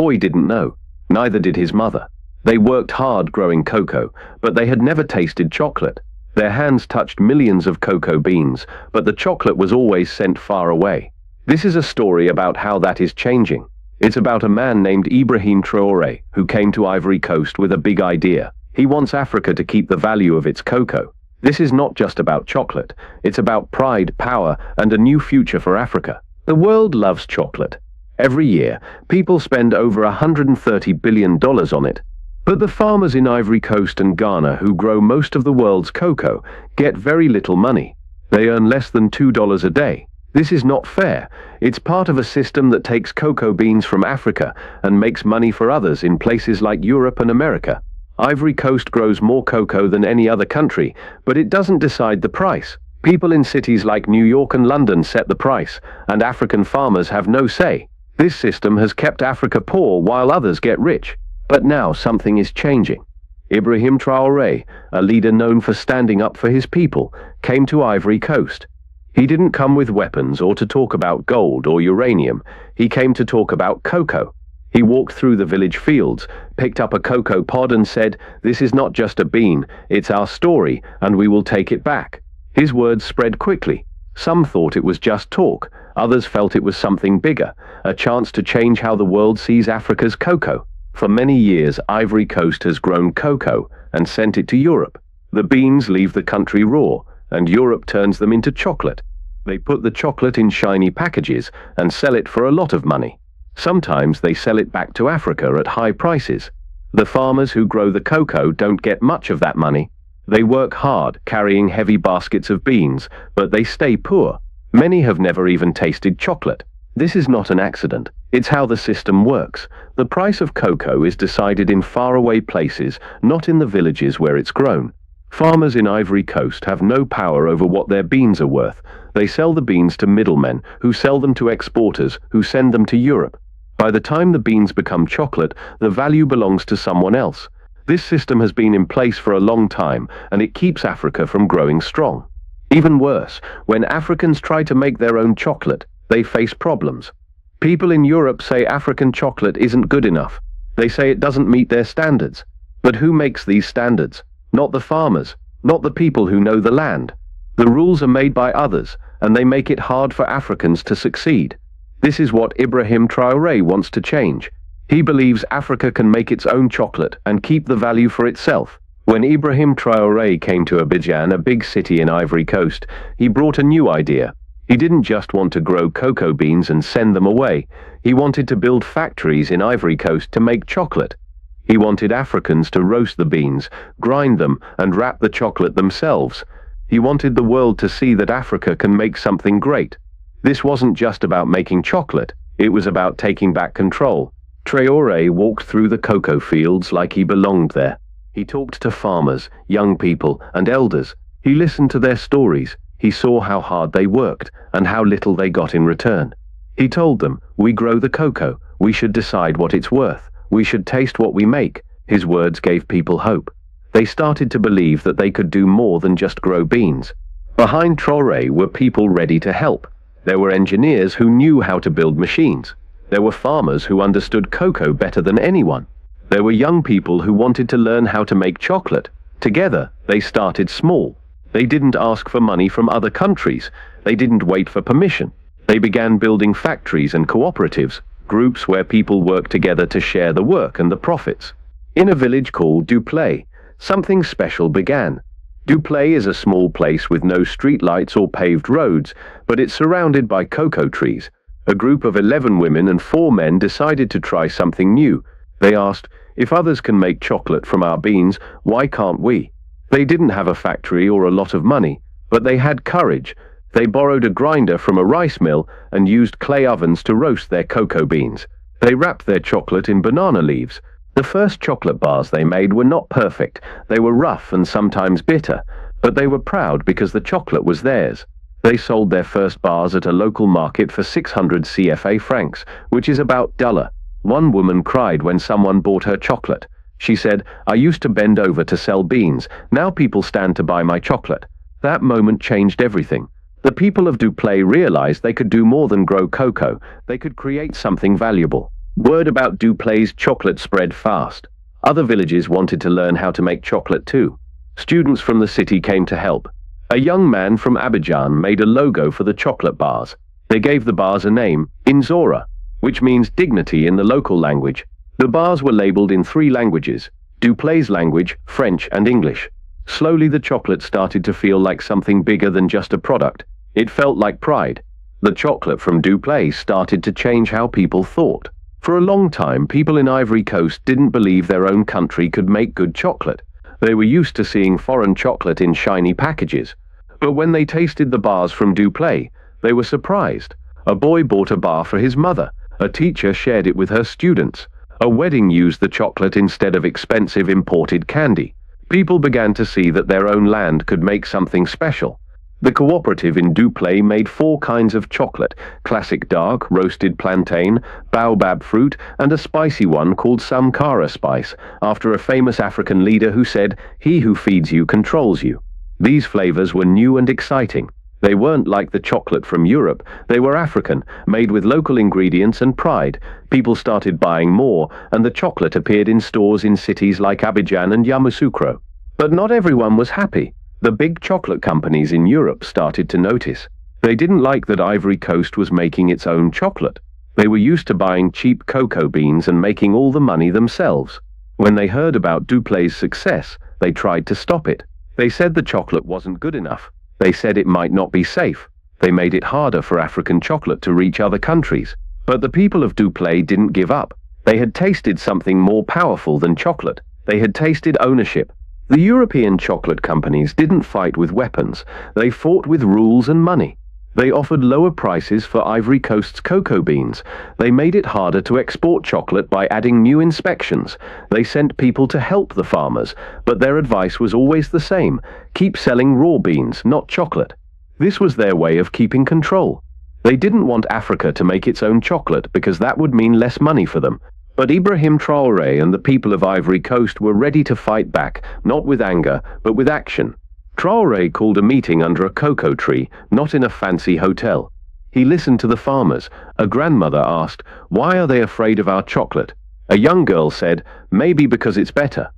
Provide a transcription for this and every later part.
boy didn't know. Neither did his mother. They worked hard growing cocoa, but they had never tasted chocolate. Their hands touched millions of cocoa beans, but the chocolate was always sent far away. This is a story about how that is changing. It's about a man named Ibrahim Traoré who came to Ivory Coast with a big idea. He wants Africa to keep the value of its cocoa. This is not just about chocolate. It's about pride, power, and a new future for Africa. The world loves chocolate. Every year, people spend over $130 billion on it. But the farmers in Ivory Coast and Ghana who grow most of the world's cocoa get very little money. They earn less than $2 a day. This is not fair. It's part of a system that takes cocoa beans from Africa and makes money for others in places like Europe and America. Ivory Coast grows more cocoa than any other country, but it doesn't decide the price. People in cities like New York and London set the price, and African farmers have no say. This system has kept Africa poor while others get rich. But now something is changing. Ibrahim Traoré, a leader known for standing up for his people, came to Ivory Coast. He didn't come with weapons or to talk about gold or uranium. He came to talk about cocoa. He walked through the village fields, picked up a cocoa pod and said, "This is not just a bean, it's our story, and we will take it back." His words spread quickly. Some thought it was just talk. Others felt it was something bigger, a chance to change how the world sees Africa's cocoa. For many years, Ivory Coast has grown cocoa and sent it to Europe. The beans leave the country raw, and Europe turns them into chocolate. They put the chocolate in shiny packages and sell it for a lot of money. Sometimes they sell it back to Africa at high prices. The farmers who grow the cocoa don't get much of that money. They work hard, carrying heavy baskets of beans, but they stay poor. Many have never even tasted chocolate. This is not an accident. It's how the system works. The price of cocoa is decided in faraway places, not in the villages where it's grown. Farmers in Ivory Coast have no power over what their beans are worth. They sell the beans to middlemen, who sell them to exporters, who send them to Europe. By the time the beans become chocolate, the value belongs to someone else. This system has been in place for a long time, and it keeps Africa from growing strong. Even worse, when Africans try to make their own chocolate, they face problems. People in Europe say African chocolate isn't good enough. They say it doesn't meet their standards. But who makes these standards? Not the farmers, not the people who know the land. The rules are made by others, and they make it hard for Africans to succeed. This is what Ibrahim Traoré wants to change. He believes Africa can make its own chocolate and keep the value for itself. When Ibrahim Traoré came to Abidjan, a big city in Ivory Coast, he brought a new idea. He didn't just want to grow cocoa beans and send them away. He wanted to build factories in Ivory Coast to make chocolate. He wanted Africans to roast the beans, grind them, and wrap the chocolate themselves. He wanted the world to see that Africa can make something great. This wasn't just about making chocolate, it was about taking back control. Traoré walked through the cocoa fields like he belonged there. He talked to farmers, young people, and elders. He listened to their stories. He saw how hard they worked and how little they got in return. He told them, "We grow the cocoa. We should decide what it's worth. We should taste what we make." His words gave people hope. They started to believe that they could do more than just grow beans. Behind Traoré were people ready to help. There were engineers who knew how to build machines. There were farmers who understood cocoa better than anyone. There were young people who wanted to learn how to make chocolate. Together, they started small. They didn't ask for money from other countries. They didn't wait for permission. They began building factories and cooperatives, groups where people worked together to share the work and the profits. In a village called Duplay, something special began. Duplay is a small place with no streetlights or paved roads, but it's surrounded by cocoa trees. A group of 11 women and 4 men decided to try something new. They asked, "If others can make chocolate from our beans, why can't we?" They didn't have a factory or a lot of money, but they had courage. They borrowed a grinder from a rice mill and used clay ovens to roast their cocoa beans. They wrapped their chocolate in banana leaves. The first chocolate bars they made were not perfect. They were rough and sometimes bitter, but they were proud because the chocolate was theirs. They sold their first bars at a local market for 600 CFA francs, which is about $1. One woman cried when someone bought her chocolate. She said, "I used to bend over to sell beans. Now people stand to buy my chocolate." That moment changed everything. The people of Duplay realized they could do more than grow cocoa. They could create something valuable. Word about Duplay's chocolate spread fast. Other villages wanted to learn how to make chocolate too. Students from the city came to help. A young man from Abidjan made a logo for the chocolate bars. They gave the bars a name, Inzora, which means dignity in the local language. The bars were labeled in 3 languages, Duplay's language, French and English. Slowly the chocolate started to feel like something bigger than just a product. It felt like pride. The chocolate from Duplay started to change how people thought. For a long time, people in Ivory Coast didn't believe their own country could make good chocolate. They were used to seeing foreign chocolate in shiny packages. But when they tasted the bars from Duplay, they were surprised. A boy bought a bar for his mother. A teacher shared it with her students. A wedding used the chocolate instead of expensive imported candy. People began to see that their own land could make something special. The cooperative in Duplay made 4 kinds of chocolate: classic dark, roasted plantain, baobab fruit, and a spicy one called Samkara spice, after a famous African leader who said, "He who feeds you controls you." These flavors were new and exciting. They weren't like the chocolate from Europe. They were African, made with local ingredients and pride. People started buying more, and the chocolate appeared in stores in cities like Abidjan and Yamoussoukro. But not everyone was happy. The big chocolate companies in Europe started to notice. They didn't like that Ivory Coast was making its own chocolate. They were used to buying cheap cocoa beans and making all the money themselves. When they heard about Duplay's success, they tried to stop it. They said the chocolate wasn't good enough. They said it might not be safe. They made it harder for African chocolate to reach other countries. But the people of Duplay didn't give up. They had tasted something more powerful than chocolate. They had tasted ownership. The European chocolate companies didn't fight with weapons. They fought with rules and money. They offered lower prices for Ivory Coast's cocoa beans. They made it harder to export chocolate by adding new inspections. They sent people to help the farmers, but their advice was always the same: keep selling raw beans, not chocolate. This was their way of keeping control. They didn't want Africa to make its own chocolate because that would mean less money for them. But Ibrahim Traoré and the people of Ivory Coast were ready to fight back, not with anger, but with action. Traoré called a meeting under a cocoa tree, not in a fancy hotel. He listened to the farmers. A grandmother asked, "Why are they afraid of our chocolate?" A young girl said, "Maybe because it's better."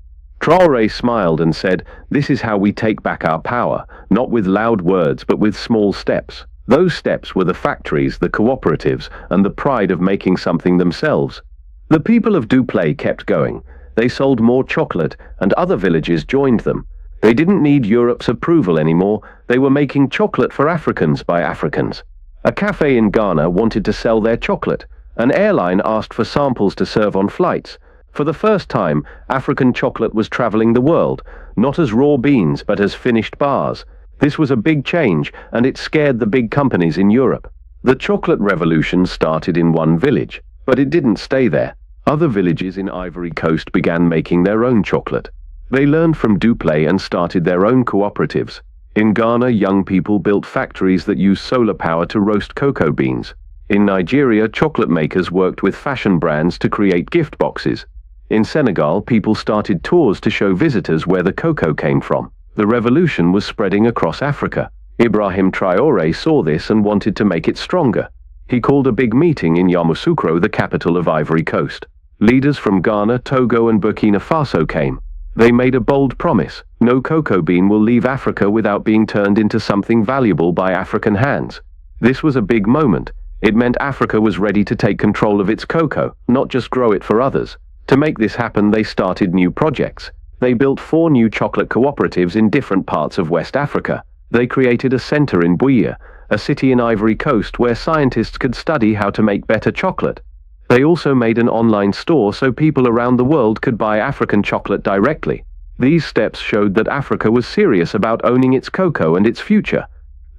Traoré smiled and said, "This is how we take back our power, not with loud words but with small steps." Those steps were the factories, the cooperatives, and the pride of making something themselves. The people of Duplay kept going. They sold more chocolate, and other villages joined them. They didn't need Europe's approval anymore. They were making chocolate for Africans by Africans. A cafe in Ghana wanted to sell their chocolate. An airline asked for samples to serve on flights. For the first time, African chocolate was traveling the world, not as raw beans but as finished bars. This was a big change, and it scared the big companies in Europe. The chocolate revolution started in one village, but it didn't stay there. Other villages in Ivory Coast began making their own chocolate. They learned from Duplay and started their own cooperatives. In Ghana, young people built factories that used solar power to roast cocoa beans. In Nigeria, chocolate makers worked with fashion brands to create gift boxes. In Senegal, people started tours to show visitors where the cocoa came from. The revolution was spreading across Africa. Ibrahim Traoré saw this and wanted to make it stronger. He called a big meeting in Yamoussoukro, the capital of Ivory Coast. Leaders from Ghana, Togo, and Burkina Faso came. They made a bold promise: no cocoa bean will leave Africa without being turned into something valuable by African hands. This was a big moment. It meant Africa was ready to take control of its cocoa, not just grow it for others. To make this happen, they started new projects. They built 4 new chocolate cooperatives in different parts of West Africa. They created a center in Bouyer, a city in Ivory Coast where scientists could study how to make better chocolate. They also made an online store so people around the world could buy African chocolate directly. These steps showed that Africa was serious about owning its cocoa and its future.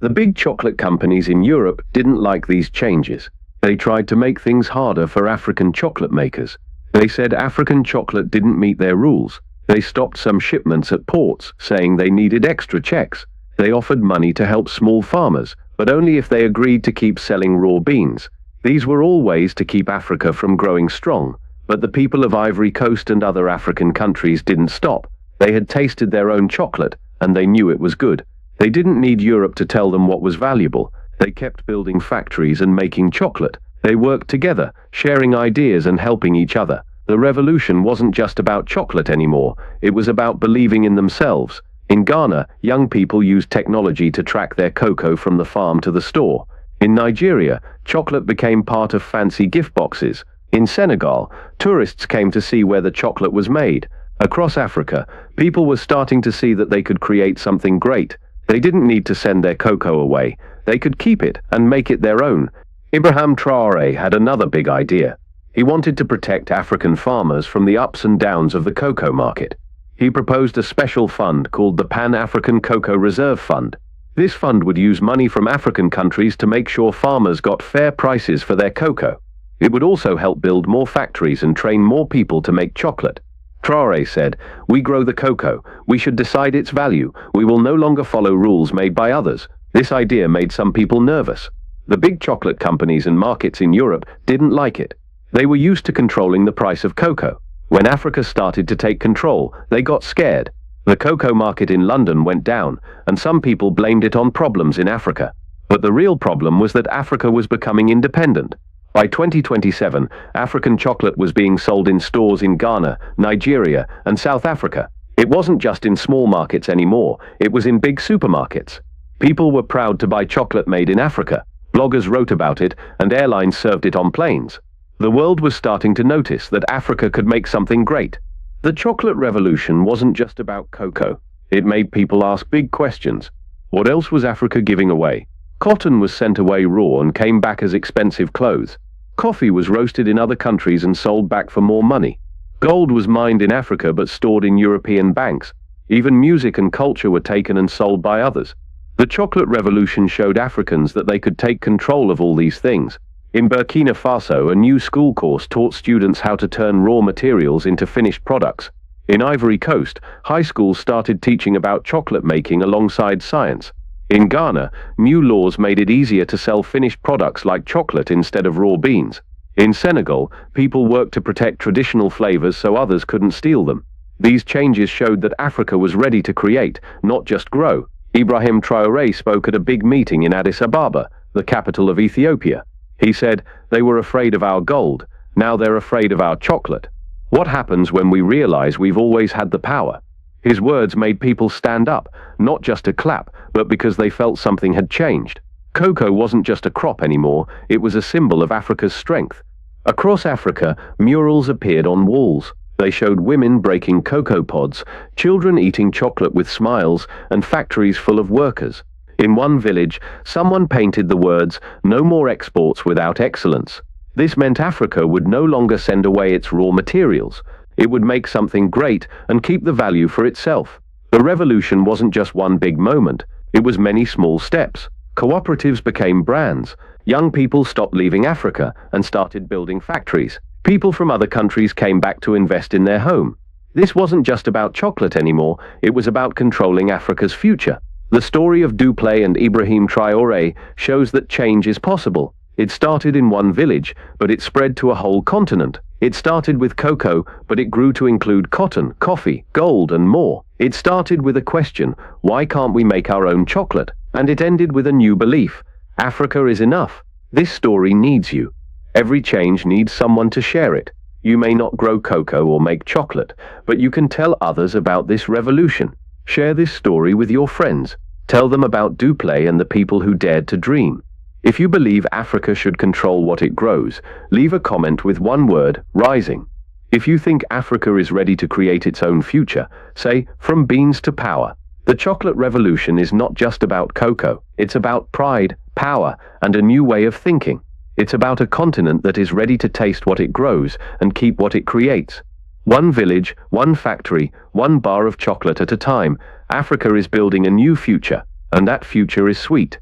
The big chocolate companies in Europe didn't like these changes. They tried to make things harder for African chocolate makers. They said African chocolate didn't meet their rules. They stopped some shipments at ports, saying they needed extra checks. They offered money to help small farmers, but only if they agreed to keep selling raw beans. These were all ways to keep Africa from growing strong, but the people of Ivory Coast and other African countries didn't stop. They had tasted their own chocolate, and they knew it was good. They didn't need Europe to tell them what was valuable. They kept building factories and making chocolate. They worked together, sharing ideas and helping each other. The revolution wasn't just about chocolate anymore, it was about believing in themselves. In Ghana, young people used technology to track their cocoa from the farm to the store. In Nigeria, chocolate became part of fancy gift boxes. In Senegal, tourists came to see where the chocolate was made. Across Africa, people were starting to see that they could create something great. They didn't need to send their cocoa away. They could keep it and make it their own. Ibrahim Traoré had another big idea. He wanted to protect African farmers from the ups and downs of the cocoa market. He proposed a special fund called the Pan-African Cocoa Reserve Fund. This fund would use money from African countries to make sure farmers got fair prices for their cocoa. It would also help build more factories and train more people to make chocolate. Traoré said, "We grow the cocoa. We should decide its value. We will no longer follow rules made by others." This idea made some people nervous. The big chocolate companies and markets in Europe didn't like it. They were used to controlling the price of cocoa. When Africa started to take control, they got scared. The cocoa market in London went down, and some people blamed it on problems in Africa. But the real problem was that Africa was becoming independent. By 2027, African chocolate was being sold in stores in Ghana, Nigeria, and South Africa. It wasn't just in small markets anymore, it was in big supermarkets. People were proud to buy chocolate made in Africa. Bloggers wrote about it, and airlines served it on planes. The world was starting to notice that Africa could make something great. The chocolate revolution wasn't just about cocoa. It made people ask big questions. What else was Africa giving away? Cotton was sent away raw and came back as expensive clothes. Coffee was roasted in other countries and sold back for more money. Gold was mined in Africa but stored in European banks. Even music and culture were taken and sold by others. The chocolate revolution showed Africans that they could take control of all these things. In Burkina Faso, a new school course taught students how to turn raw materials into finished products. In Ivory Coast, high schools started teaching about chocolate making alongside science. In Ghana, new laws made it easier to sell finished products like chocolate instead of raw beans. In Senegal, people worked to protect traditional flavors so others couldn't steal them. These changes showed that Africa was ready to create, not just grow. Ibrahim Traoré spoke at a big meeting in Addis Ababa, the capital of Ethiopia. He said, "They were afraid of our gold, now they're afraid of our chocolate. What happens when we realize we've always had the power?" His words made people stand up, not just to clap, but because they felt something had changed. Cocoa wasn't just a crop anymore, it was a symbol of Africa's strength. Across Africa, murals appeared on walls. They showed women breaking cocoa pods, children eating chocolate with smiles, and factories full of workers. In one village, someone painted the words, "No more exports without excellence." This meant Africa would no longer send away its raw materials. It would make something great and keep the value for itself. The revolution wasn't just one big moment, it was many small steps. Cooperatives became brands. Young people stopped leaving Africa and started building factories. People from other countries came back to invest in their home. This wasn't just about chocolate anymore, it was about controlling Africa's future. The story of Duplay and Ibrahim Traoré shows that change is possible. It started in one village, but it spread to a whole continent. It started with cocoa, but it grew to include cotton, coffee, gold, and more. It started with a question, why can't we make our own chocolate? And it ended with a new belief, Africa is enough. This story needs you. Every change needs someone to share it. You may not grow cocoa or make chocolate, but you can tell others about this revolution. Share this story with your friends. Tell them about Duplay and the people who dared to dream. If you believe Africa should control what it grows, leave a comment with one word, rising. If you think Africa is ready to create its own future, say, from beans to power. The chocolate revolution is not just about cocoa, it's about pride, power, and a new way of thinking. It's about a continent that is ready to taste what it grows and keep what it creates. One village, one factory, one bar of chocolate at a time, Africa is building a new future, and that future is sweet.